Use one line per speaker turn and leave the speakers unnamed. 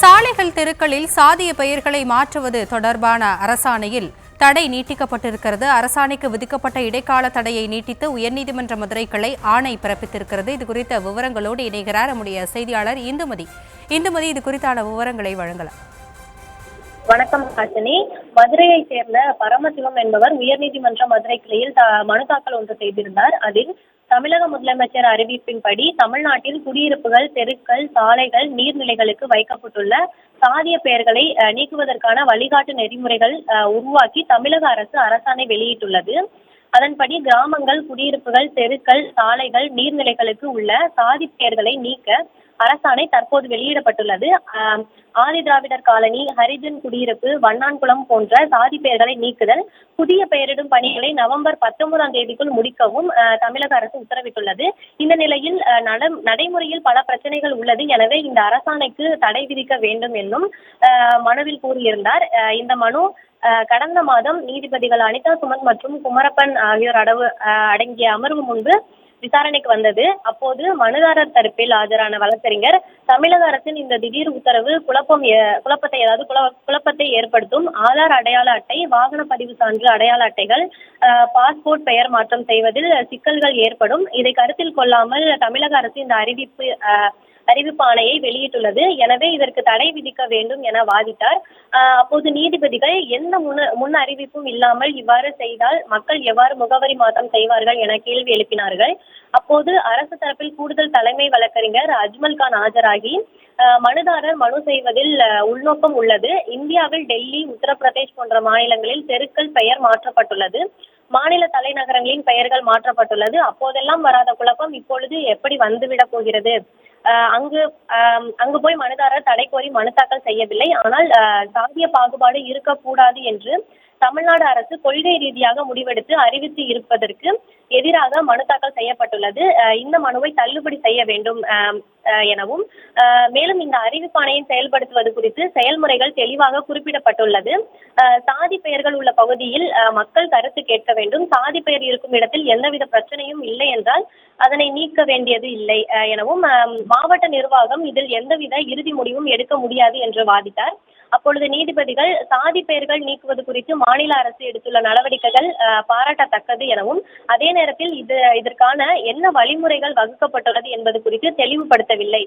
சாலைகள் தெருக்களில் சாதிய பெயர்களை மாற்றுவது தொடர்பான அரசாணையில் தடை நீட்டிக்கப்பட்டிருக்கிறது. அரசாணைக்கு விதிக்கப்பட்ட இடைக்கால தடையை நீட்டித்து உயர்நீதிமன்ற மதுரை கிளை ஆணை பிறப்பித்திருக்கிறது. இதுகுறித்த விவரங்களோடு இணைகிறார் நம்முடைய செய்தியாளர் இந்துமதி. இது குறித்தான விவரங்களை வழங்கலாம்.
வணக்கம் ஹாசினி. மதுரையைச் சேர்ந்த பரமசிவம் என்பவர் உயர்நீதிமன்ற மதுரை கிளையில் மனு தாக்கல் ஒன்று செய்திருந்தார். அதில் தமிழக முதலமைச்சர் அறிவிப்பின்படி தமிழ்நாட்டில் குடியிருப்புகள், தெருக்கள், சாலைகள், நீர்நிலைகளுக்கு வைக்கப்பட்டுள்ள சாதிய பெயர்களை நீக்குவதற்கான வழிகாட்டு நெறிமுறைகள் உருவாக்கி தமிழக அரசு அரசாணை வெளியிட்டுள்ளது. அதன்படி கிராமங்கள், குடியிருப்புகள், தெருக்கள், சாலைகள், நீர்நிலைகளுக்கு உள்ள சாதி பெயர்களை நீக்க அரசாணை தற்போது வெளியிடப்பட்டுள்ளது. ஆதி திராவிடர் காலனி, ஹரிஜன் குடியிருப்பு, வண்ணான்குளம் போன்ற சாதி பெயர்களை நீக்குதல், புதிய பெயரிடும் பணிகளை நவம்பர் 19ஆம் தேதிக்குள் முடிக்கவும் தமிழக அரசு உத்தரவிட்டுள்ளது. இந்த நிலையில் நடைமுறையில் பல பிரச்சனைகள் உள்ளது. எனவே இந்த அரசாணைக்கு தடை விதிக்க வேண்டும் என்னும் மனுவில் கூறியிருந்தார். இந்த மனு கடந்த மாதம் நீதிபதிகள் அனிதா சுமந்த் மற்றும் குமரப்பன் ஆகியோர் அடங்கிய அமர்வு முன்பு விசாரணைக்கு வந்தது. அப்போது மனுதாரர் தரப்பில் ஆஜரான வழக்கறிஞர் தமிழக அரசின் இந்த திடீர் உத்தரவு குழப்பத்தை ஏற்படுத்தும். ஆதார் அடையாள அட்டை, வாகன பதிவு சான்று அடையாள அட்டைகள், பாஸ்போர்ட் பெயர் மாற்றம் செய்வதில் சிக்கல்கள் ஏற்படும். இதை கருத்தில் கொள்ளாமல் தமிழக அரசு இந்த அறிவிப்பாணையை வெளியிட்டுள்ளது. எனவே இதற்கு தடை விதிக்க வேண்டும் என வாதிட்டார். அப்போது நீதிபதிகள் எந்த முன் அறிவிப்பும் இல்லாமல் இவ்வாறு செய்தால் மக்கள் எவ்வாறு முகவரி மாற்றம் செய்வார்கள் என கேள்வி எழுப்பினார்கள். அப்போது அரசு தரப்பில் கூடுதல் தலைமை வழக்கறிஞர் அஜ்மல் கான் ஆஜராகி மனுதாரர் மனு செய்வதில் உள்நோக்கம் உள்ளது. இந்தியாவில் டெல்லி, உத்தரப்பிரதேஷ் போன்ற மாநிலங்களில் தெருக்கள் பெயர் மாற்றப்பட்டுள்ளது. மாநில தலைநகரங்களின் பெயர்கள் மாற்றப்பட்டுள்ளது. அப்போதெல்லாம் வராத குழப்பம் இப்பொழுது எப்படி வந்துவிடப் போகிறது? அங்கு போய் மனுதாரர் தடை கோரி மனு தாக்கல் செய்யவில்லை. ஆனால் சாதிய பாகுபாடு இருக்கக்கூடாது என்று தமிழ்நாடு அரசு கொள்கை ரீதியாக முடிவெடுத்து அறிவித்து இருப்பதற்கு எதிராக மனு தாக்கல் செய்யப்பட்டுள்ளது. இந்த மனுவை தள்ளுபடி செய்ய வேண்டும் எனவும், மேலும் இந்த அறிவிப்பாணையை செயல்படுத்துவது குறித்து செயல்முறைகள் தெளிவாக குறிப்பிடப்பட்டுள்ளது. சாதி பெயர்கள் உள்ள பகுதியில் மக்கள் கருத்து கேட்க வேண்டும். சாதி பெயர் இருக்கும் இடத்தில் எந்தவித பிரச்சனையும் இல்லை என்றால் அதனை நீக்க வேண்டியது இல்லை எனவும், மாவட்ட நிர்வாகம் இதில் எந்தவித இறுதி முடிவும் எடுக்க முடியாது என்று வாதிட்டார். அப்பொழுது நீதிபதிகள் சாதி பெயர்கள் நீக்குவது குறித்து மாநில அரசு எடுத்துள்ள நடவடிக்கைகள் பாராட்டத்தக்கது எனவும், அதே நேரத்தில் இதற்கான என்ன வழிமுறைகள் வகுக்கப்பட்டுள்ளது என்பது குறித்து தெளிவுபடுத்தவில்லை.